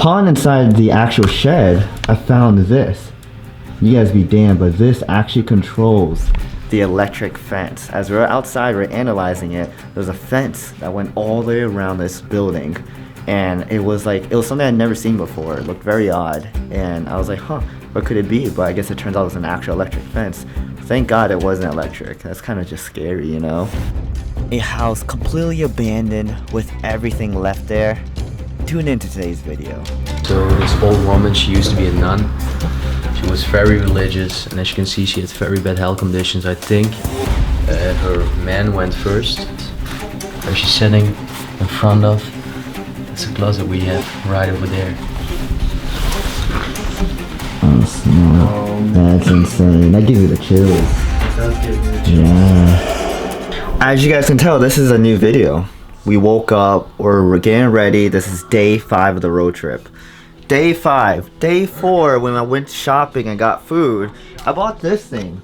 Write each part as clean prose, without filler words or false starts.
Upon inside the actual shed, I found this. You guys be damned, but this actually controls the electric fence. As we were outside, we were analyzing it. There's a fence that went all the way around this building, and it was something I'd never seen before. It looked very odd, and I was like, huh, what could it be? But I guess it turns out it was an actual electric fence. Thank God it wasn't electric. That's kind of just scary, you know? A house completely abandoned with everything left there. Tune into today's video. So this old woman, she used to be a nun. She was very religious, and as you can see, she had very bad health conditions. I think her man went first. Where she's sitting in front of. That's a closet we have right over there. Oh, that's insane. That gives you the chills. It does give me the chills. Yeah. As you guys can tell, this is a new video. We woke up, we're getting ready. This is day 5 of the road trip. Day 5. Day 4, when I went shopping and got food, I bought this thing.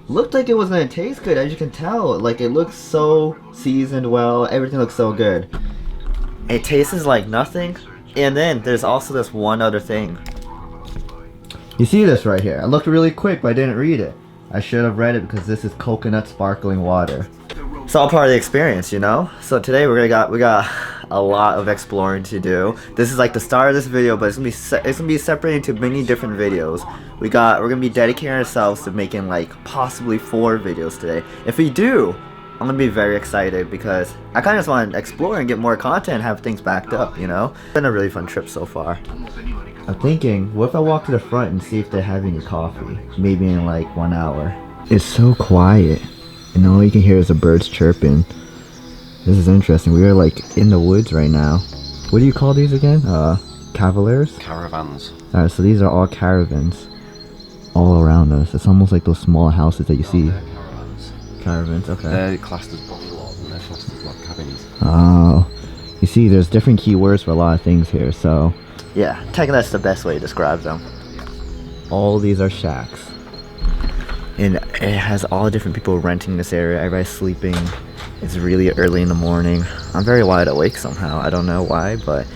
Looked like it was gonna taste good, as you can tell. Like, it looks so seasoned well. Everything looks so good. It tastes like nothing. And then there's also this one other thing. You see this right here? I looked really quick, but I didn't read it. I should have read it because this is coconut sparkling water. It's all part of the experience, you know? So today we got a lot of exploring to do. This is like the start of this video, but it's gonna be separated into many different videos. We're gonna be dedicating ourselves to making like possibly 4 videos today. If we do, I'm gonna be very excited because I kind of just want to explore and get more content, have things backed up, you know? It's been a really fun trip so far. I'm thinking, what if I walk to the front and see if they have any coffee? Maybe in like 1 hour. It's so quiet, and all you can hear is the birds chirping. This is interesting. We are like in the woods right now. What do you call these again? Cavaliers? Caravans. Alright, so these are all caravans all around us. It's almost like those small houses that you see. Caravans, okay. They're classed as bungalows and they're classed as like cabins. Oh. You see, there's different keywords for a lot of things here, so... yeah, technically that's the best way to describe them. All these are shacks. And it has all different people renting this area. Everybody's sleeping. It's really early in the morning. I'm very wide awake somehow. I don't know why, but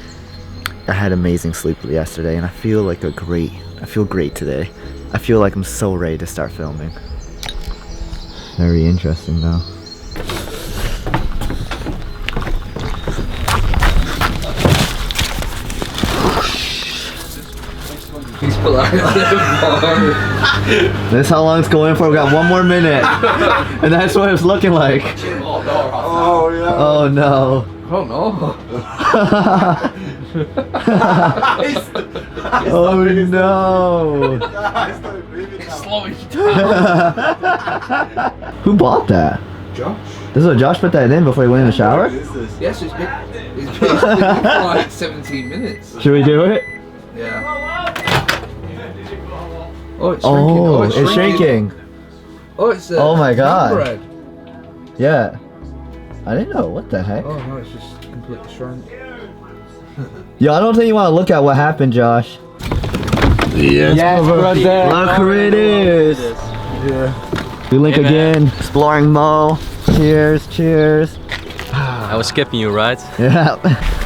I had amazing sleep yesterday, and I feel like I feel great today. I feel like I'm so ready to start filming. Very interesting though. He's polite. This is how long it's going for. We got 1 more minute. And that's what it's looking like. Oh yeah. Oh no. Oh no. Oh no. Slowing down. Who bought that? Josh? This is what Josh put that in before he went in the shower? Yes, it's been for like 17 minutes. Should we do it? Yeah. Oh, it's shrinking. Oh, it's shrinking. Oh, it's Oh my God. bread. Yeah. I didn't know. What the heck? Oh no, it's just completely shrunk. Yo, I don't think you want to look at what happened, Josh. Yes, Look who it is. Yeah. We link again. Exploring Mo. Cheers, cheers. I was skipping you, right? Yeah.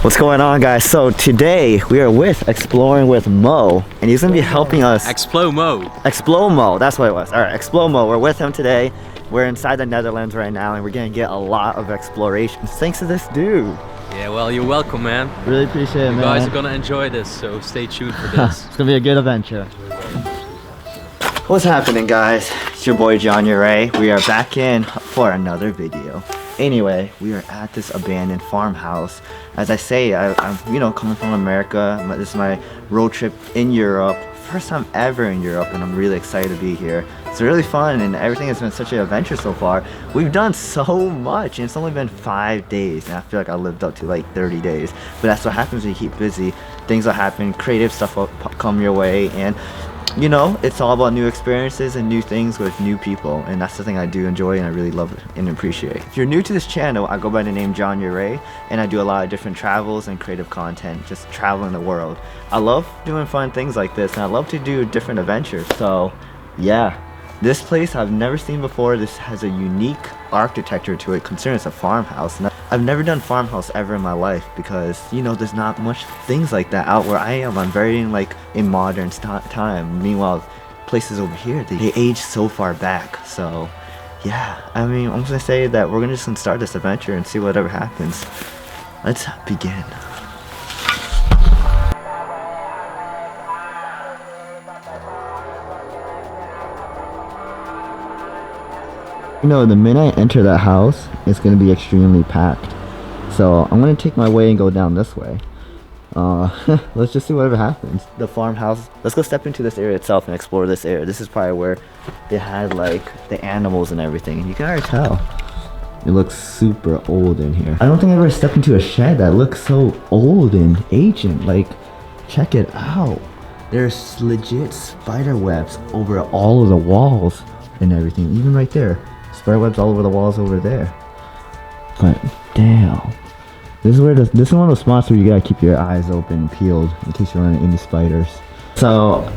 What's going on, guys? So today we are with Exploring with Mo, and he's gonna be helping us. Explomo. Explomo, that's what it was. All right, Explomo. We're with him today. We're inside the Netherlands right now, and we're gonna get a lot of explorations thanks to this dude. Yeah, well, you're welcome, man. Really appreciate it, You man. guys are gonna enjoy this, so stay tuned for this. It's gonna be a good adventure. What's happening, guys? It's your boy John Yurei. We are back in for another video. Anyway, we are at this abandoned farmhouse. As I say, I'm coming from America. This is my road trip in Europe. First time ever in Europe, and I'm really excited to be here. It's really fun, and everything has been such an adventure so far. We've done so much, and it's only been 5 days, and I feel like I lived up to like 30 days. But that's what happens when you keep busy. Things will happen, creative stuff will come your way, and you know, it's all about new experiences and new things with new people, and that's the thing I do enjoy and I really love and appreciate. If you're new to this channel, I go by the name John Yurei, and I do a lot of different travels and creative content, just traveling the world. I love doing fun things like this, and I love to do different adventures, so yeah. This place I've never seen before. This has a unique architecture to it, considering it's a farmhouse. And I've never done farmhouse ever in my life because, you know, there's not much things like that out where I am. I'm very like in modern time. Meanwhile, places over here, they age so far back. So yeah, I mean, I'm just gonna say that we're gonna just start this adventure and see whatever happens. Let's begin. You know, the minute I enter that house, it's gonna be extremely packed. So I'm gonna take my way and go down this way. Let's just see whatever happens. The farmhouse. Let's go step into this area itself and explore this area. This is probably where they had like the animals and everything. And you can already tell. It looks super old in here. I don't think I ever stepped into a shed that looks so old and ancient. Like, check it out. There's legit spider webs over all of the walls and everything. Even right there. Spider webs all over the walls over there. But damn, this is one of those spots where you gotta keep your eyes open and peeled in case you run into any spiders. So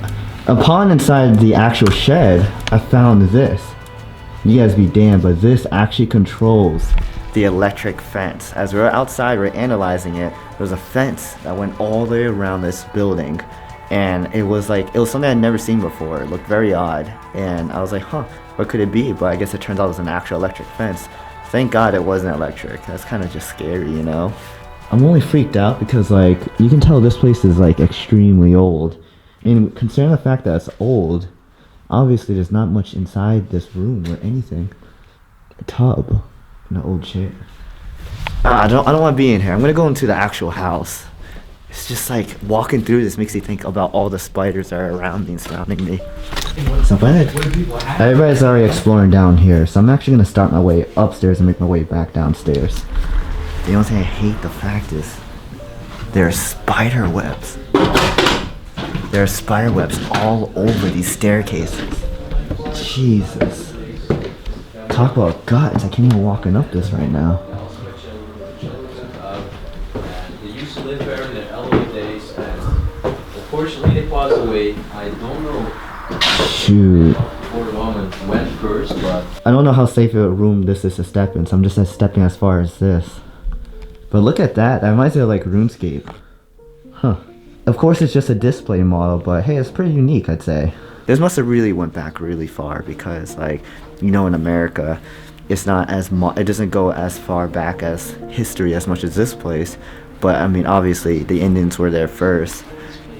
upon inside the actual shed, I found this. You guys be damned, but this actually controls the electric fence. As we're outside, we're analyzing it. There's a fence that went all the way around this building. And it was something I'd never seen before. It looked very odd. And I was like, huh, what could it be? But I guess it turns out it was an actual electric fence. Thank God it wasn't electric. That's kind of just scary, you know? I'm only freaked out because, like, you can tell this place is, like, extremely old. And considering the fact that it's old, obviously there's not much inside this room or anything. A tub and an old chair. I don't want to be in here. I'm going to go into the actual house. It's just like walking through this makes you think about all the spiders that are around me and surrounding me. So everybody's already exploring down here, so I'm actually gonna start my way upstairs and make my way back downstairs. The only thing I hate the fact is there are spider webs. There are spider webs all over these staircases. Jesus. Talk about guts. I can't even walk up this right now. Unfortunately, they passed away. I don't know. Shoot. Poor woman went first, but I don't know how safe a room this is to step in, so I'm just stepping as far as this. But look at that. That reminds me of like RuneScape. Huh. Of course, it's just a display model, but hey, it's pretty unique, I'd say. This must have really went back really far because, like, you know, in America, it's not as it doesn't go as far back as history as much as this place. But I mean, obviously, the Indians were there first.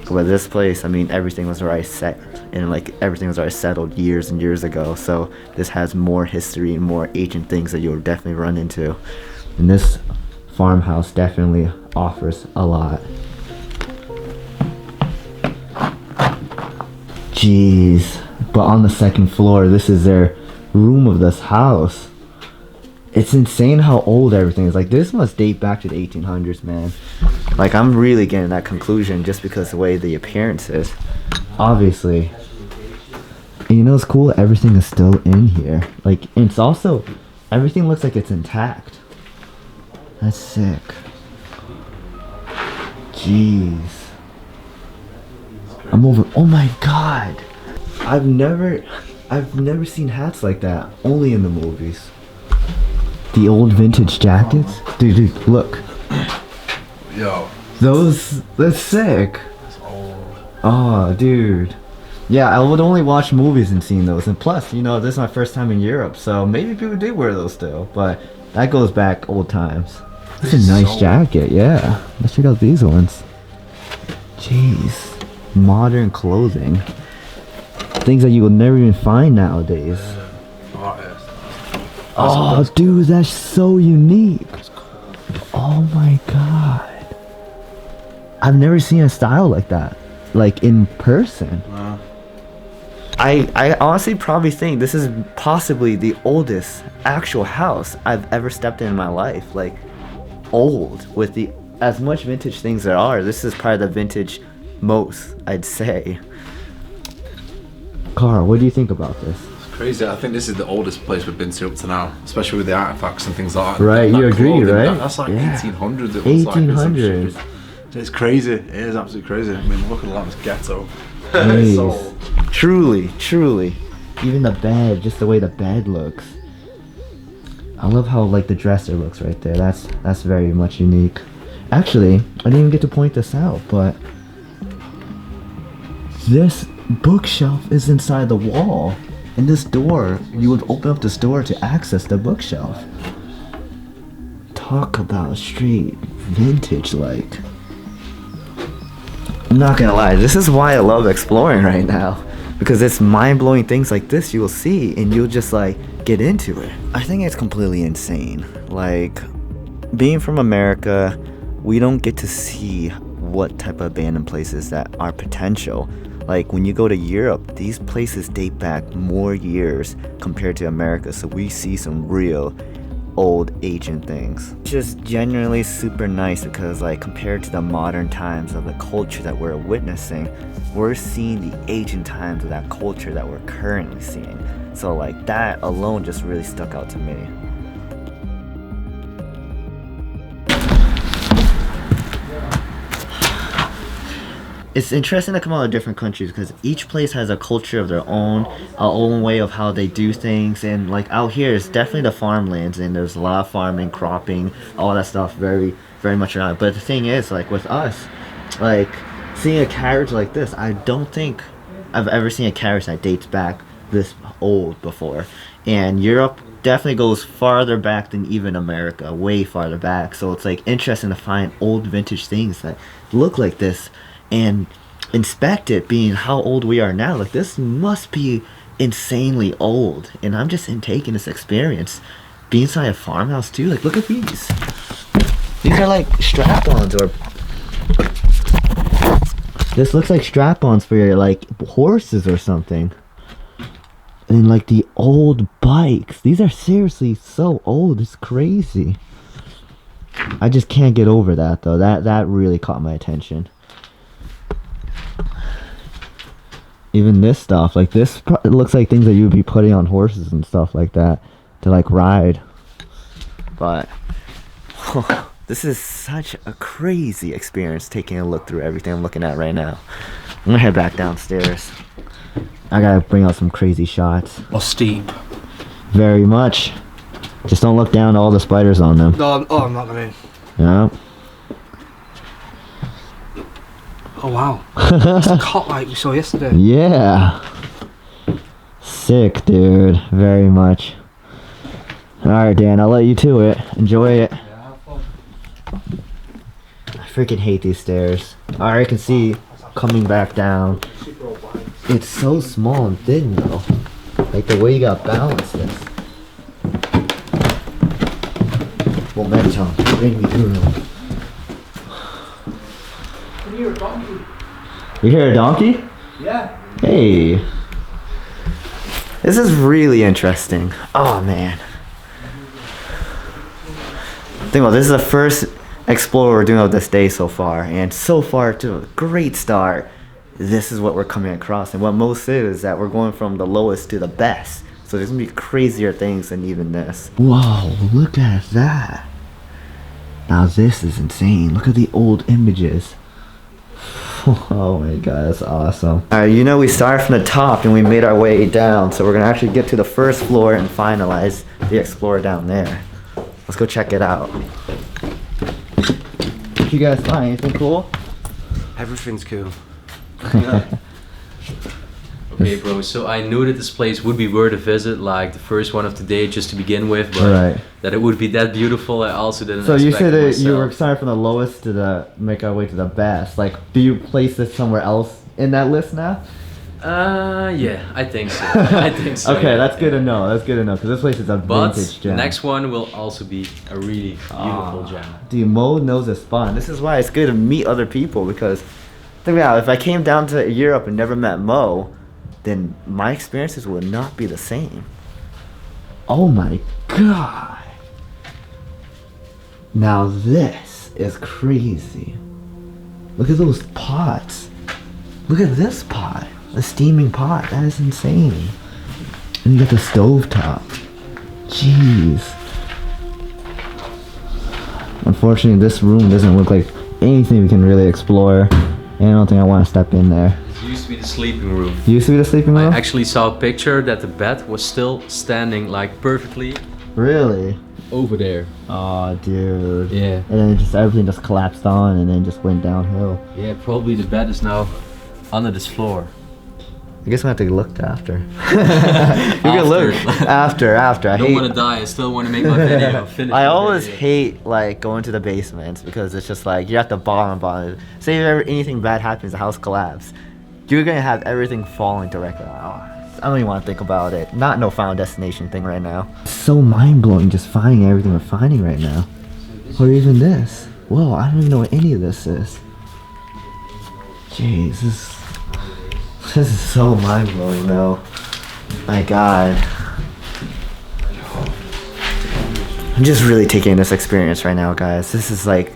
But this place, I mean, everything was already set, and like everything was already settled years and years ago. So this has more history and more ancient things that you'll definitely run into. And this farmhouse definitely offers a lot. Jeez. But on the second floor, this is their room of this house. It's insane how old everything is. Like, this must date back to the 1800s, man. Like, I'm really getting that conclusion just because the way the appearance is. Obviously. And you know what's cool? Everything is still in here. Like, it's also, everything looks like it's intact. That's sick. Jeez. I'm over, oh my god. I've never seen hats like that. Only in the movies. The old vintage jackets? Dude, look. Yo. That's sick. That's old. Oh, dude. Yeah, I would only watch movies and seen those. And plus, you know, this is my first time in Europe, so maybe people did wear those still. But that goes back old times. That's a nice jacket, yeah. Let's check out these ones. Jeez. Modern clothing. Things that you will never even find nowadays. Oh, dude, that's so unique. Oh my god. I've never seen a style like that. Like, in person. I honestly probably think this is possibly the oldest actual house I've ever stepped in my life. Like, old. With the as much vintage things there are, this is probably the vintage most, I'd say. Carl, what do you think about this? Crazy. I think this is the oldest place we've been to up to now, especially with the artifacts and things like that. Right, that you agree, clothing, right? That's like Yeah. 1800s. It 1800s. It's crazy. It is absolutely crazy. I mean, look at that, it's ghetto. Jeez. Truly. Even the bed, just the way the bed looks. I love how like the dresser looks right there. That's very much unique. Actually, I didn't even get to point this out, but this bookshelf is inside the wall. And this door, you would open up this door to access the bookshelf. Talk about straight vintage like. I'm not gonna lie, this is why I love exploring right now. Because it's mind-blowing things like this you will see and you'll just like get into it. I think it's completely insane. Like, being from America, we don't get to see what type of abandoned places that are potential. Like when you go to Europe, these places date back more years compared to America, so we see some real old ancient things. Just genuinely super nice because like compared to the modern times of the culture that we're witnessing, we're seeing the ancient times of that culture that we're currently seeing. So like that alone just really stuck out to me. It's interesting to come out of different countries because each place has a culture of their own way of how they do things. And like out here, it's definitely the farmlands, and there's a lot of farming, cropping, all that stuff, very, very much around. But the thing is, like with us, like seeing a carriage like this, I don't think I've ever seen a carriage that dates back this old before. And Europe definitely goes farther back than even America, way farther back. So it's like interesting to find old vintage things that look like this and inspect it, being how old we are now. Like this must be insanely old, and I'm just taking this experience being inside a farmhouse too. Like look at these are like strap-ons, or this looks like strap-ons for your like horses or something. And like the old bikes, these are seriously so old, it's crazy. I just can't get over that though. That really caught my attention. Even this stuff, like this it looks like things that you would be putting on horses and stuff like that to like ride. But this is such a crazy experience taking a look through everything I'm looking at right now. I'm gonna head back downstairs. I gotta bring out some crazy shots. Or steep. Very much. Just don't look down at all the spiders on them. No, I'm not gonna. Yeah. Oh wow. It's a cot like we saw yesterday. Yeah. Sick, dude. Very much. Alright, Dan, I'll let you to it. Enjoy it. Yeah, have fun. I freaking hate these stairs. Alright, I can see coming back down. It's so small and thin though. Like the way you got balance this. Momentum. Bring me through. Can you hear a donkey? You hear a donkey? Yeah. Hey. This is really interesting. Oh man. Think about it, this is the first Explorer we're doing of this day so far, and so far to a great start. This is what we're coming across, and what most is that we're going from the lowest to the best. So there's gonna be crazier things than even this. Whoa, look at that. Now this is insane. Look at the old images. Oh my god, that's awesome. Alright, you know we started from the top and we made our way down, so we're gonna actually get to the first floor and finalize the Explorer down there. Let's go check it out. Did you guys find anything cool? Everything's cool. Okay, bro, so I knew that this place would be worth a visit, like the first one of the day just to begin with, but Right. that it would be that beautiful, I also didn't So expect you said that myself. you were starting from the lowest to the make our way to the best. Like, do you place this somewhere else in that list now? Yeah, I think so. I think so. Okay, yeah. that's good to know. That's good to know because this place is a But vintage the gem. next one will also be a really beautiful gem. Dude, Mo knows his spot. This is why it's good to meet other people because, think about it, if I came down to Europe and never met Mo, then my experiences would not be the same. Oh my god. Now this is crazy. Look at those pots. Look at this pot. A steaming pot. That is insane. And you got the stove top. Jeez. Unfortunately, this room doesn't look like anything we can really explore. And I don't think I want to step in there. used to be the sleeping room. Used to be the sleeping room? I actually saw a picture that the bed was still standing like perfectly Really? over there. Oh, dude. Yeah. And then everything just collapsed on and then just went downhill. Yeah, probably the bed is now under this floor. I guess we have to look after. You can look after. I don't want to die. I still want to make my video. Finish I my always video. hate like going to the basements because it's just like you have to bottom. Say if ever anything bad happens, the house collapse. You're gonna have everything falling directly. Oh, I don't even want to think about it. Not no Final Destination thing right now. It's so mind blowing just finding everything we're finding right now, or even this. Whoa, I don't even know what any of this is. Jeez, this is so mind blowing though. My God. I'm just really taking in this experience right now, guys. This is like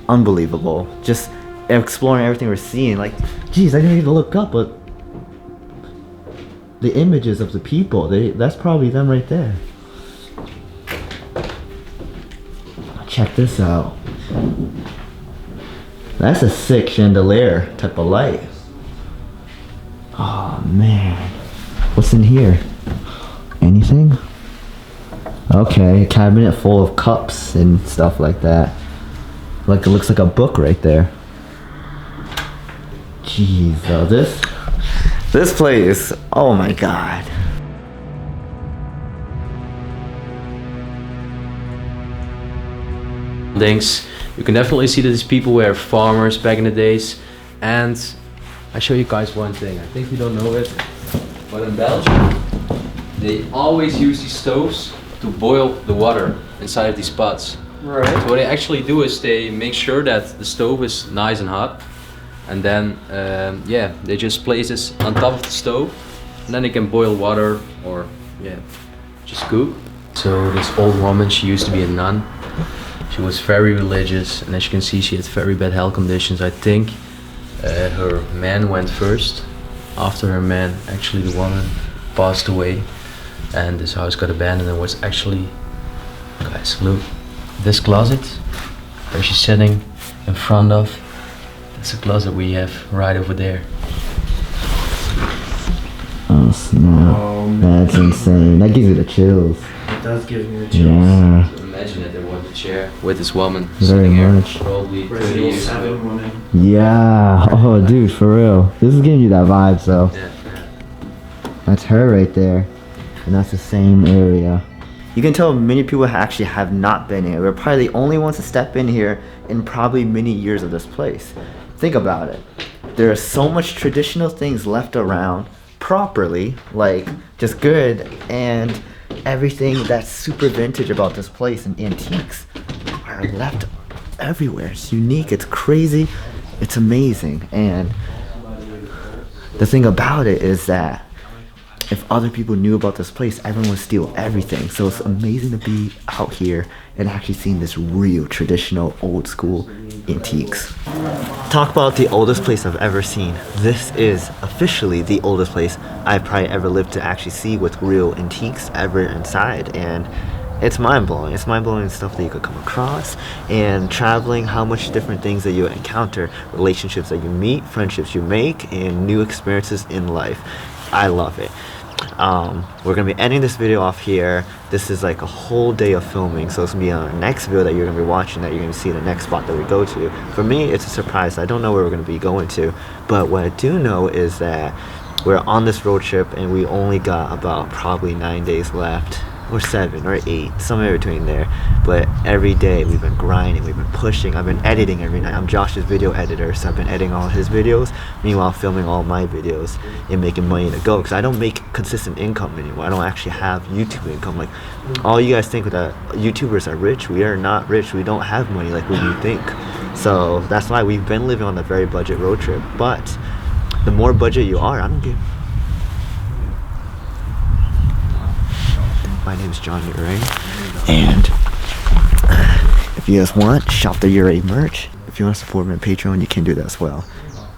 unbelievable. Just exploring everything we're seeing. Like, geez, I didn't even look up, but the images of the people, that's probably them right there. Check this out. That's a sick chandelier type of light. Oh man, what's in here? Anything? Okay, a cabinet full of cups and stuff like that. Like it looks like a book right there. Jeez, though, this place, oh my God. Things. You can definitely see that these people were farmers back in the days, and I show you guys one thing. I think you don't know it, but in Belgium, they always use these stoves to boil the water inside of these pots. Right. So what they actually do is they make sure that the stove is nice and hot, and then yeah, they just place this on top of the stove, and then they can boil water or yeah, just cook. So this old woman, she used to be a nun. She was very religious, and as you can see, she had very bad health conditions. I think her man went first. After her man, actually the woman passed away, and this house got abandoned. And was actually, guys, look, this closet where she's sitting in front of. That's a closet we have right over there. Oh snap! That's insane. That gives you the chills. It does give me the chills. Yeah. So imagine that there was a chair with this woman Very sitting here, much. probably 30 Resident years ago. 7 woman. Yeah. Oh, dude, for real. This is giving you that vibe. So Yeah. that's her right there, and that's the same area. You can tell many people actually have not been here. We're probably the only ones to step in here in probably many years of this place. Think about it. There are so much traditional things left around properly, like just good, and everything that's super vintage about this place and antiques are left everywhere. It's unique, it's crazy, it's amazing. And the thing about it is that if other people knew about this place, everyone would steal everything. So it's amazing to be out here and actually seeing this real traditional old school antiques. Talk about the oldest place I've ever seen. This is officially the oldest place I've probably ever lived to actually see with real antiques ever inside. And it's mind-blowing. It's mind-blowing stuff that you could come across, and traveling, how much different things that you encounter, relationships that you meet, friendships you make, and new experiences in life. I love it. We're gonna be ending this video off here. This is like a whole day of filming, so it's gonna be on our next video that you're gonna be watching, that you're gonna see the next spot that we go to. For me, it's a surprise. I don't know where we're gonna be going to, but what I do know is that we're on this road trip and we only got about probably 9 days left, or 7 or 8, somewhere between there. But every day we've been grinding, we've been pushing. I've been editing every night. I'm Josh's video editor, so I've been editing all his videos, meanwhile filming all my videos and making money to go, because I don't make consistent income anymore. I don't actually have YouTube income. Like all you guys think that YouTubers are rich. We are not rich. We don't have money like what you think. So that's why we've been living on a very budget road trip. But the more budget you are, I don't give. My name is John Yurei, and if you guys want, shop the Yurei merch. If you want to support me on Patreon, you can do that as well.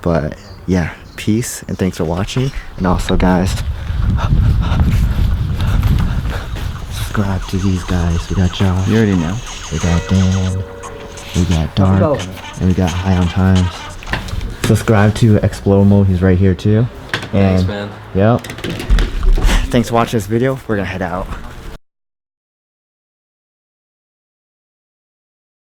But yeah, peace, and thanks for watching. And also, guys, subscribe to these guys. We got John. You already know. We got Dan. We got Dark. And we got High on Times. Subscribe to Explomo. He's right here too. And Thanks, man. yep. Thanks for watching this video. We're gonna head out.